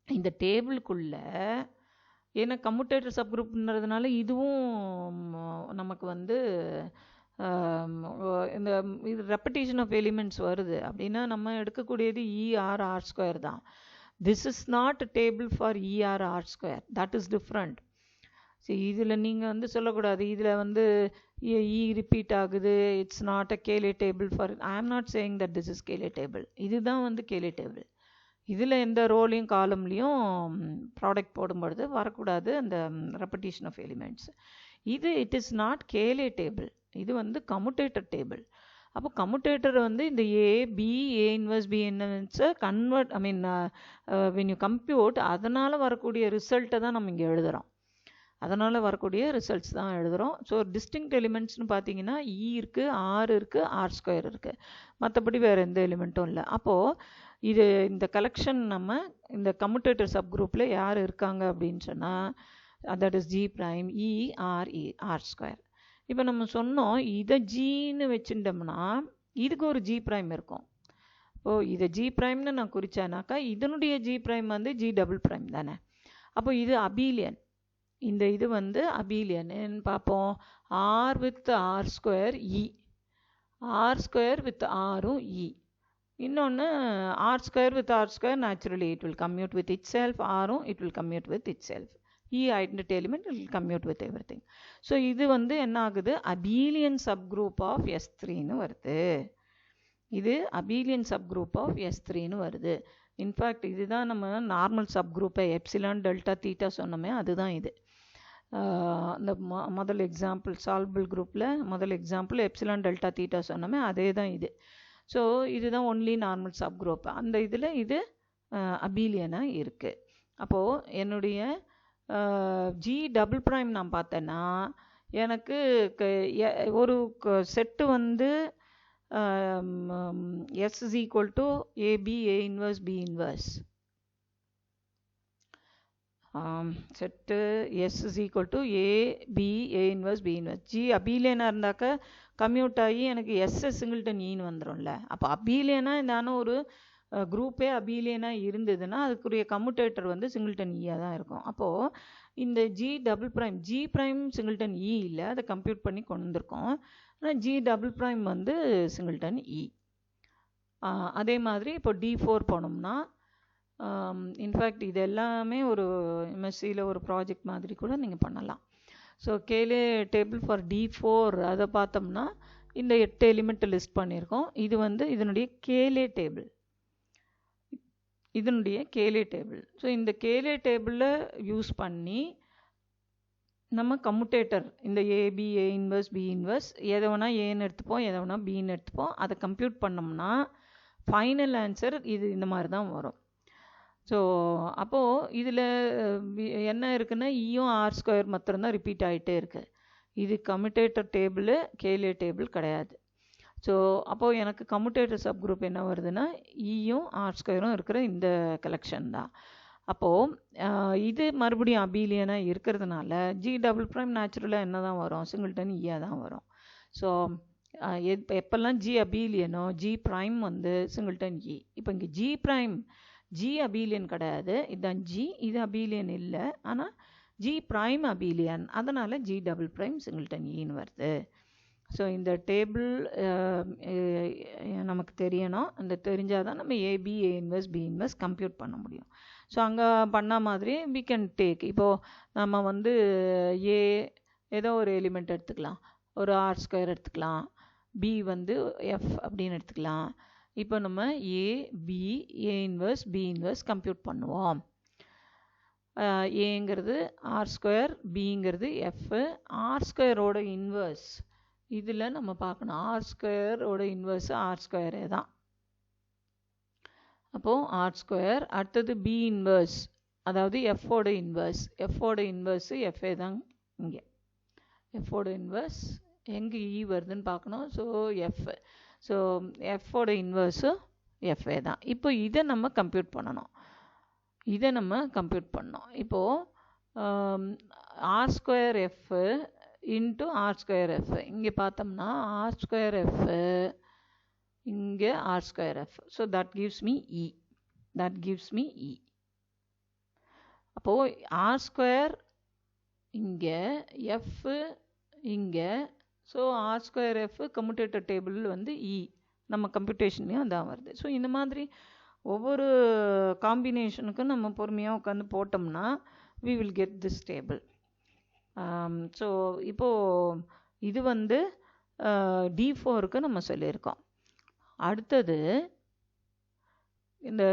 இந்த டேபிளுக்குள்ளே ஏன்னா கம்யூட்டேட்டர் சப்குரூப்ன்றதுனால இதுவும் நமக்கு வந்து இந்த இது ரெப்படேஷன் ஆஃப் எலிமெண்ட்ஸ் வருது அப்படின்னா நம்ம எடுக்கக்கூடியது ER R² தான். This is not table for ER R². That is different. சரி, இதில் நீங்கள் வந்து சொல்லக்கூடாது இதில் வந்து ரிப்பீட் ஆகுது, it's not a Cayley table for. I am not saying that this is Cayley table. இதுதான் வந்து கேலே டேபிள். இதில் எந்த ரோலையும் காலம்லேயும் ப்ராடக்ட் போடும்பொழுது வரக்கூடாது அந்த ரெப்படேஷன் ஆஃப் எலிமெண்ட்ஸ். இது it is not Cayley table, இது வந்து கம்யூட்டேட்டர் டேபிள். அப்போ கம்யூட்டேட்டர் வந்து இந்த ஏ இன்வர்ஸ் பி இன்வர்ஸை convert, I mean when you compute, அதனால் வரக்கூடிய ரிசல்ட்டை தான் நம்ம இங்கே எழுதுகிறோம். அதனால் வரக்கூடிய ரிசல்ட்ஸ் தான் எழுதுகிறோம். ஸோ டிஸ்டிங்க்ட் எலிமெண்ட்ஸ்னு பார்த்தீங்கன்னா இருக்குது, இருக்குது, R² இருக்குது. மற்றபடி வேறு எந்த எலிமெண்ட்டும் இல்லை. அப்போது இது இந்த கலெக்ஷன் நம்ம இந்த கம்யூட்டேட்டர் சப் குரூப்பில் யார் இருக்காங்க அப்படின்னு சொன்னால் that is G prime R². இப்போ நம்ம சொன்னோம் இதை ஜின்னு வச்சுட்டோம்னா இதுக்கு ஒரு G prime இருக்கும். இதை G primeன்னு நான் குறித்தேனாக்கா இதனுடைய G prime வந்து G double prime தானே. அப்போ இது அபீலியன். இந்த இது வந்து அபீலியன்னு பார்ப்போம். R with R² E, R² with Rம் E. இன்னொன்று R² with R², naturally it will commute with itself. Rம் it will commute with itself. E identity element will commute with everything. So இது வந்து என்ன ஆகுது, அபீலியன் சப்குரூப் ஆஃப் S3ன்னு வருது. இது அபீலியன் சப்குரூப் ஆஃப் S3ன்னு வருது. இன்ஃபேக்ட் இதுதான் நம்ம நார்மல் சப்குரூப்பை எப்சிலான் டெல்டா தீட்டா சொன்னோமே, அதுதான் இது. இந்த முதல் எக்ஸாம்பிள் சால்பிள் குரூப்பில் முதல் எக்ஸாம்பிள் எப்சிலான் டெல்டா தீட்டா சொன்னோமே, அதே தான் இது. ஸோ இதுதான் ஒன்லி நார்மல் சப் குரூப். அந்த இதில் இது அபீலியனாக இருக்குது. அப்போது என்னுடைய G double prime நான் பார்த்தேன்னா எனக்கு ஒரு செட்டு வந்து S is equal to AB A inverse B inverse. Set S is equal to A B A inverse B inverse. G அபீலியனாக இருந்தாக்க கம்யூட் ஆகி எனக்கு S சிங்கிள்டன் ஈன்னு வந்துடும்ல. அப்போ அபீலியனாக இருந்தாலும் ஒரு குரூப்பே அபீலியனாக இருந்ததுன்னா அதுக்குரிய கம்யூட்டேட்டர் வந்து சிங்கிள்டன் ஈயாக தான் இருக்கும். அப்போது இந்த G double prime G prime singleton E இல்லை, அதை கம்ப்யூட் பண்ணி கொண்டு வந்திருக்கோம். ஆனால் G double prime வந்து சிங்கிள்டன் E. அதே மாதிரி இப்போ D4 போனோம்னா இன்ஃபேக்ட் இது எல்லாமே ஒரு எம்எஸ்சியில் ஒரு ப்ராஜெக்ட் மாதிரி கூட நீங்கள் பண்ணலாம். So Cayley table for D4 அதை பார்த்தோம்னா இந்த 8 எலிமெண்ட்டை லிஸ்ட் பண்ணியிருக்கோம். இது வந்து இதனுடைய கேலே டேபிள், இதனுடைய கேலே டேபிள். ஸோ இந்த கேலே டேபிளில் யூஸ் பண்ணி நம்ம கம்யூட்டேட்டர் இந்த AB A inverse B inverse எதை வேணால் ஏன்னு எடுத்துப்போம், எதை வேணால் பின்னு எடுத்துப்போம். அதை கம்ப்யூட் பண்ணோம்னா ஃபைனல் ஆன்சர் இது இந்த மாதிரி தான் வரும். ஸோ அப்போது இதில் என்ன இருக்குன்னா ஈயும் R² மாத்திரம்தான் ரிப்பீட் ஆகிட்டே இருக்குது. இது கம்யூட்டேட்டர் டேபிள், கேலே டேபிள் கிடையாது. ஸோ அப்போது எனக்கு கம்யூட்டேட்டர் சப் குரூப் என்ன வருதுன்னா ஈயும் R² இருக்கிற இந்த கலெக்ஷன் தான். அப்போது இது மறுபடியும் அபீலியனாக இருக்கிறதுனால G double prime நேச்சுரலாக என்ன தான் வரும், சிங்கிள்டன் ஈயாக தான் வரும். ஸோ எப்பெல்லாம் G அபீலியனோ G prime வந்து சிங்கிள்டன் E. இப்போ இங்கே G prime G அபீலியன் கிடையாது, இதுதான் G, இது அபீலியன் இல்லை, ஆனால் G prime அபீலியன், அதனால் G double prime சிங்கிள்டன் ஈன்னு வருது. ஸோ இந்த டேபிள் நமக்கு தெரியணும். அந்த தெரிஞ்சால் தான் நம்ம AB A inverse B inverse compute பண்ண முடியும். ஸோ அங்கே பண்ண மாதிரி we can take, இப்போது நம்ம வந்து ஏ ஏதோ ஒரு எலிமெண்ட் எடுத்துக்கலாம், ஒரு R² எடுத்துக்கலாம், பி வந்து F அப்படின்னு எடுத்துக்கலாம். இப்போ நம்ம A B A inverse B inverse compute பண்ணுவோம். ஏங்கிறது R², பிங்கிறது F. R²ஓட இன்வர்ஸ் இதில் நம்ம பார்க்கணும். R²ஓட இன்வர்ஸ் R² தான். அப்போது R², அடுத்தது B இன்வர்ஸ், அதாவது Fஓட இன்வர்ஸ். Fஓட இன்வர்ஸு FA தான். இங்கே Fஓட இன்வர்ஸ் எங்கே E வருதுன்னு பார்க்கணும். So F. ஸோ Fஓட இன்வர்ஸு FA தான். இப்போ இதை நம்ம கம்ப்யூட் பண்ணணும். இப்போது R²F இன்ட்டு R²F. இங்கே பார்த்தோம்னா R²F, இங்கே R²F. So that gives me E. அப்போது R² இங்கே எஃப் இங்கே. So R square F commutator table வந்து இ நம்ம கம்ப்யூட்டேஷன்லேயும் அதான் வருது. ஸோ இந்த மாதிரி ஒவ்வொரு காம்பினேஷனுக்கும் நம்ம பொறுமையாக உட்காந்து போட்டோம்னா we will get this table. So இப்போது இது வந்து D4க்கு நம்ம சொல்லியிருக்கோம். அடுத்தது இந்த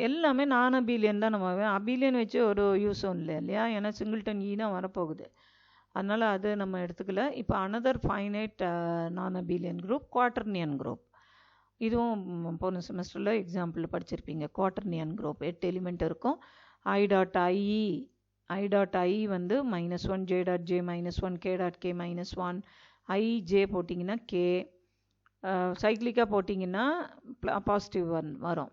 எல்லாமே நான் அபீலியன் தான். நம்ம அபீலியன் வச்சு ஒரு யூஸும் இல்லை இல்லையா, ஏன்னா சிங்கிள்டன் இ தான் வரப்போகுது. அதனால் அது நம்ம எடுத்துக்கல. இப்போ அனதர் ஃபைனைட் நான் அபீலியன் குரூப் குவாட்டர்னியன் குரூப். இதுவும் போன செமஸ்டரில் எக்ஸாம்பிள் படிச்சிருப்பீங்க. குவாட்டர்னியன் குரூப் 8 எலிமெண்ட் இருக்கும். I.I வந்து -1, J.J -1, K.K -1, IJ போட்டிங்கன்னா K. சைக்ளிக்காக போட்டிங்கன்னா பாசிட்டிவ் வரும்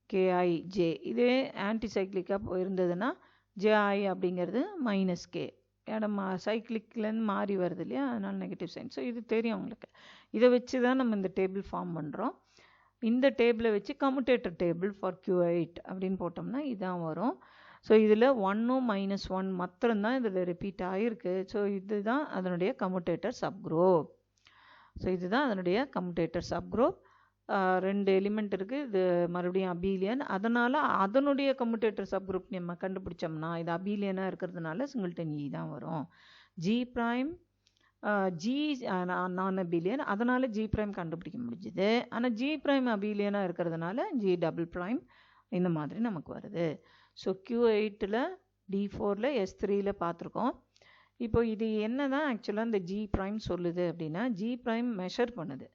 KIJ. இதே ஆன்டி சைக்ளிக்காக இருந்ததுன்னா JI அப்படிங்கிறது -K. இடம் சைக்ளிக்லேருந்து மாறி வருது இல்லையா, அதனால் நெகட்டிவ் சைன். ஸோ இது தெரியும் உங்களுக்கு. இதை வச்சு தான் நம்ம இந்த டேபிள் ஃபார்ம் பண்ணுறோம். இந்த டேபிளை வச்சு கம்யூட்டேட்டர் டேபிள் ஃபார் Q8 அப்படின்னு போட்டோம்னா இதான் வரும். ஸோ இதில் 1ம் -1 மாத்திரம்தான் இதில் ரிப்பீட் ஆகிருக்கு. ஸோ இதுதான் அதனுடைய கம்யூட்டேட்டர் சப்குரூப். ஸோ இதுதான் அதனுடைய கம்யூட்டேட்டர் சப்குரூப். 2 எலிமெண்ட் இருக்குது. இது மறுபடியும் அபீலியன். அதனால் அதனுடைய கம்யூட்டேட்டர் சப்குரூப் நம்ம கண்டுபிடிச்சோம்னா இது அபீலியனாக இருக்கிறதுனால சிங்கிள்டன் இ தான் வரும். ஜி ப்ரைம் ஜி நான் அபீலியன், அதனால் ஜி ப்ரைம் கண்டுபிடிக்க முடிஞ்சுது. ஆனால் ஜி ப்ரைம் அபீலியனாக இருக்கிறதுனால ஜி டபுள் ப்ரைம் இந்த மாதிரி நமக்கு வருது. ஸோ Q8ல் D4ல் S3ல் பார்த்துருக்கோம். இப்போ இது என்ன தான் ஆக்சுவலாக இந்த ஜி ப்ரைம் சொல்லுது அப்படின்னா, ஜி ப்ரைம் மெஷர் பண்ணுது.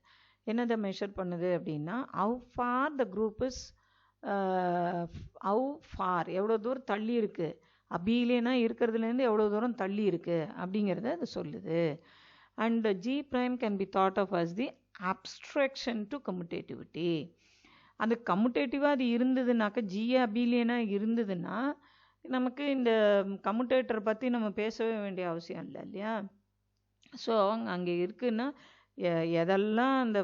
என்னதை மெஷர் பண்ணுது அப்படின்னா, how for the group is, how for எவ்வளோ தூரம் தள்ளி இருக்குது, அபீலியனாக இருக்கிறதுலேருந்து எவ்வளோ தூரம் தள்ளி இருக்குது அப்படிங்கிறத அது சொல்லுது. And G prime can be thought of as the abstraction to commutativity. அந்த கம்யூட்டேட்டிவாக அது இருந்ததுனாக்கா, ஜி அபீலியனாக இருந்ததுன்னா நமக்கு இந்த கம்யூட்டேட்டரை பற்றி நம்ம பேசவே வேண்டிய அவசியம் இல்லை இல்லையா. ஸோ அங்கே இருக்குன்னா எதெல்லாம் அந்த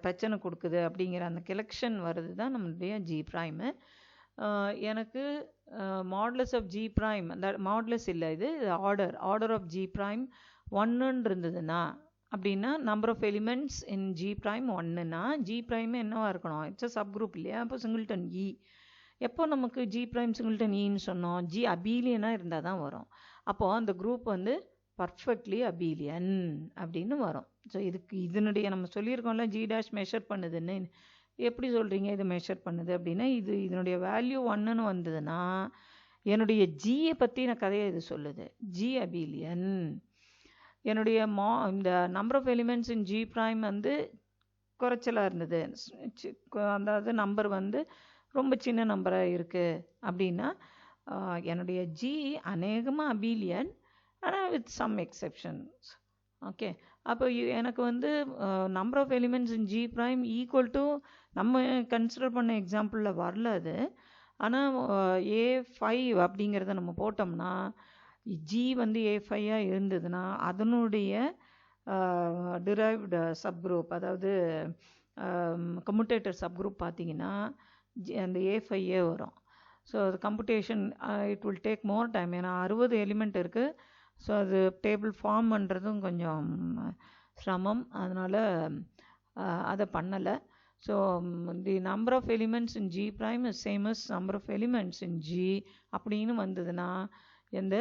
பிரச்சனை கொடுக்குது அப்படிங்கிற அந்த கலெக்ஷன் வருது தான் நம்மளுடைய ஜி ப்ரைமு. எனக்கு மாடுலஸ் ஆஃப் ஜி ப்ரைம், அந்த மாடுலஸ் இல்லை, இது ஆர்டர் ஆஃப் ஜி ப்ரைம் 1ன்னு இருந்ததுன்னா அப்படின்னா number of elements in G prime 1ன்னா ஜி ப்ரைம் என்னவாக இருக்கணும், இட்ஸ் அ சப் குரூப் இல்லையா. அப்போ சிங்கிள்டன் இ. எப்போ நமக்கு ஜி ப்ரைம் சிங்கிள்டன் இன்னு சொன்னோம், ஜி அபீலியனாக இருந்தால் தான் வரும். அப்போது அந்த குரூப் வந்து பர்ஃபெக்ட்லி அபீலியன் அப்படின்னு வரும். ஸோ இதுக்கு இதனுடைய நம்ம சொல்லியிருக்கோம்ல ஜி டேஷ் மெஷர் பண்ணுதுன்னு. எப்படி சொல்கிறீங்க இது மெஷர் பண்ணுது அப்படின்னா, இதனுடைய வேல்யூ 1ன்னு வந்ததுன்னா என்னுடைய ஜியை பற்றின கதையை இது சொல்லுது, ஜி அபீலியன். என்னுடைய இந்த number of elements in G prime வந்து குறைச்சலாக இருந்தது, அதாவது நம்பர் வந்து ரொம்ப சின்ன நம்பராக இருக்குது அப்படின்னா என்னுடைய ஜி அநேகமாக அபீலியன், ஆனால் வித் சம் எக்ஸெப்ஷன்ஸ். ஓகே, அப்போ எனக்கு வந்து number of elements in G prime equal to நம்ம கன்சிடர் பண்ண எக்ஸாம்பிளில் வரல அது. ஆனால் A5 அப்படிங்கிறத நம்ம போட்டோம்னா ஜி வந்து A5ஆக இருந்ததுன்னா அதனுடைய டிரைவ்டு சப்குரூப், அதாவது கம்யூட்டேட்டர் சப்குரூப் பார்த்தீங்கன்னா அந்த A5 வரும். ஸோ அது computation it will take more time. ஏன்னா 60 எலிமெண்ட் இருக்குது. ஸோ அது டேபிள் ஃபார்ம் பண்ணுறதும் கொஞ்சம் சிரமம், அதனால் அதை பண்ணலை. So the number of elements in G prime is same as number of elements in G அப்படின்னு வந்ததுன்னா எந்த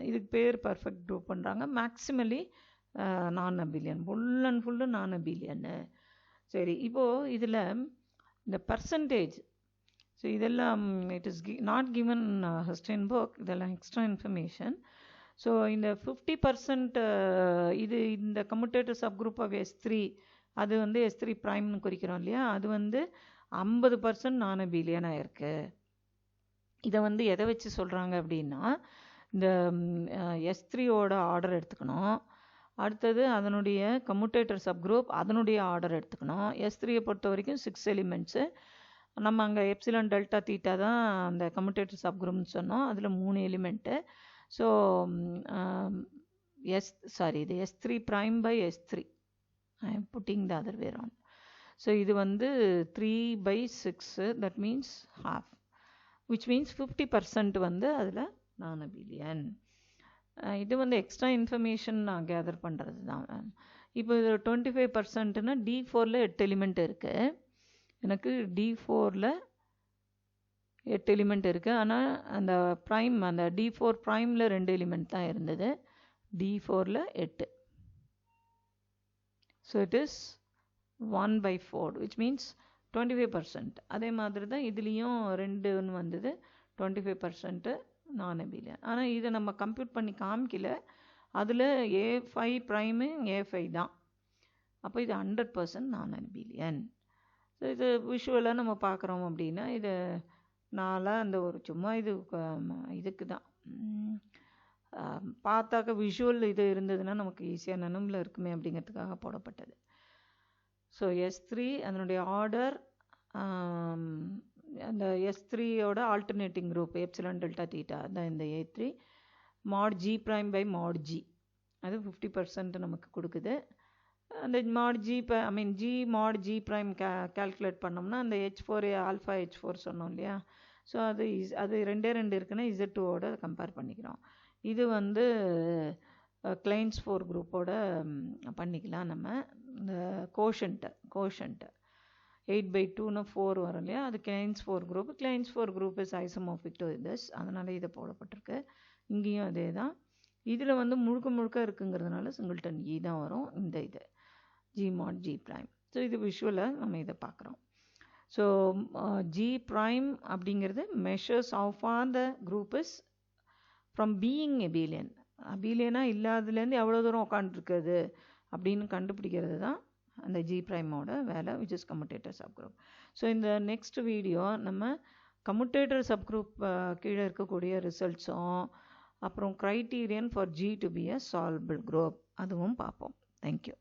இதுக்கு பேர் பர்ஃபெக்ட் குரூப் பண்ணுறாங்க. மேக்ஸிமலி நான் அபீலியன், ஃபுல் அண்ட் ஃபுல்லு நான் அபீலியன்னு. சரி, இப்போது இதில் இந்த பர்சன்டேஜ், ஸோ இதெல்லாம் it is not given Herstein book, இதெல்லாம் எக்ஸ்ட்ரா இன்ஃபர்மேஷன். ஸோ இந்த 50% இது இந்த கம்யூட்டேட்டர் சப்குரூப் ஆஃப் S3, அது வந்து S3 ப்ரைம்னு குறிக்கிறோம் இல்லையா, அது வந்து 50% நான் அபீலியனாக இருக்குது. இதை வந்து எதை வச்சு சொல்கிறாங்க அப்படின்னா, இந்த S3யோட ஆர்டர் எடுத்துக்கணும். அடுத்தது அதனுடைய கம்யூட்டேட்டர் சப்குரூப் அதனுடைய ஆர்டர் எடுத்துக்கணும். S3யை பொறுத்த வரைக்கும் 6 எலிமெண்ட்ஸு. நம்ம அங்கே எப்சிலான் டெல்டா தீட்டா தான் அந்த கம்யூட்டேட்டர் சப்குரூப்னு சொன்னோம். அதில் 3 எலிமெண்ட்டு. ஸோ இது S3 prime by S3. I am putting the other way around. So இது வந்து 3/6, தட் மீன்ஸ் half, which means 50% வந்து அதில் நான் அபீலியன். இது வந்து எக்ஸ்ட்ரா இன்ஃபர்மேஷன் நான் கேதர் பண்ணுறது தான். இப்போ இது 25%னா D4ல் 8 எலிமெண்ட் இருக்குது. எனக்கு D4ல் 8 எலிமெண்ட் இருக்குது. ஆனால் அந்த ப்ரைம் அந்த D4 ப்ரைமில் 2 எலிமெண்ட் தான் இருந்தது. D4ல் 8. So it is 1/4 which means 25%. அதே மாதிரி தான் இதுலேயும் 2ன்னு வந்தது, 25% நான் அபிலியன். ஆனால் இதை நம்ம கம்ப்யூட் பண்ணி காமிக்கல. அதில் A5 ப்ரைமு A5 தான். அப்போ இது 100% நான் அபிலியன். ஸோ இது விஷுவலாக நம்ம பார்க்குறோம் அப்படின்னா இது நாளாக அந்த ஒரு சும்மா இது இதுக்கு தான் பார்த்தாக்க விஷுவல் இது இருந்ததுன்னா நமக்கு ஈஸியாக நினைவில் இருக்குமே அப்படிங்கிறதுக்காக போடப்பட்டது. ஸோ S3 அதனுடைய ஆர்டர், அந்த S3யோட alternating group epsilon delta theta தான் இந்த A3 mod G prime by mod G. அது 50% நமக்கு கொடுக்குது. அந்த mod G G mod G prime calculate பண்ணோம்னா அந்த H4 ஆல்ஃபா H4 சொன்னோம் இல்லையா. ஸோ அது 2 இருக்குன்னா Z2ஓட கம்பேர் பண்ணிக்கிறோம். இது வந்து கிளைன்ஸ் 4 குரூப்போட பண்ணிக்கலாம். நம்ம இந்த கோஷன்ட்டு 8/2ன்னு 4 வரும் இல்லையா, அது clients 4 group. Clients 4 group is isomorphic to this, அதனால் இதை போடப்பட்டிருக்கு. இங்கேயும் அதே தான். இதில் வந்து முழுக்க இருக்குங்கிறதுனால சிங்கிள்டன் E தான் வரும். இந்த இது G mod G prime. So இது விஷுவலாக நம்ம இதை பார்க்குறோம். ஸோ G prime அப்படிங்கிறது measures how far the group is from being abelian. அபிலியனாக இல்லாததுலேருந்து எவ்வளோ தூரம் உட்காந்துருக்குது அப்படின்னு கண்டுபிடிக்கிறது தான் அந்த G prime-ஓட வேலை, which is commutator subgroup. So இந்த நெக்ஸ்ட் வீடியோ நம்ம கம்யூட்டேட்டர் சப்குரூப் கீழே இருக்கக்கூடிய ரிசல்ட்ஸும் அப்புறம் criterion for G to be a solvable group அதுவும் பார்ப்போம். தேங்க்யூ.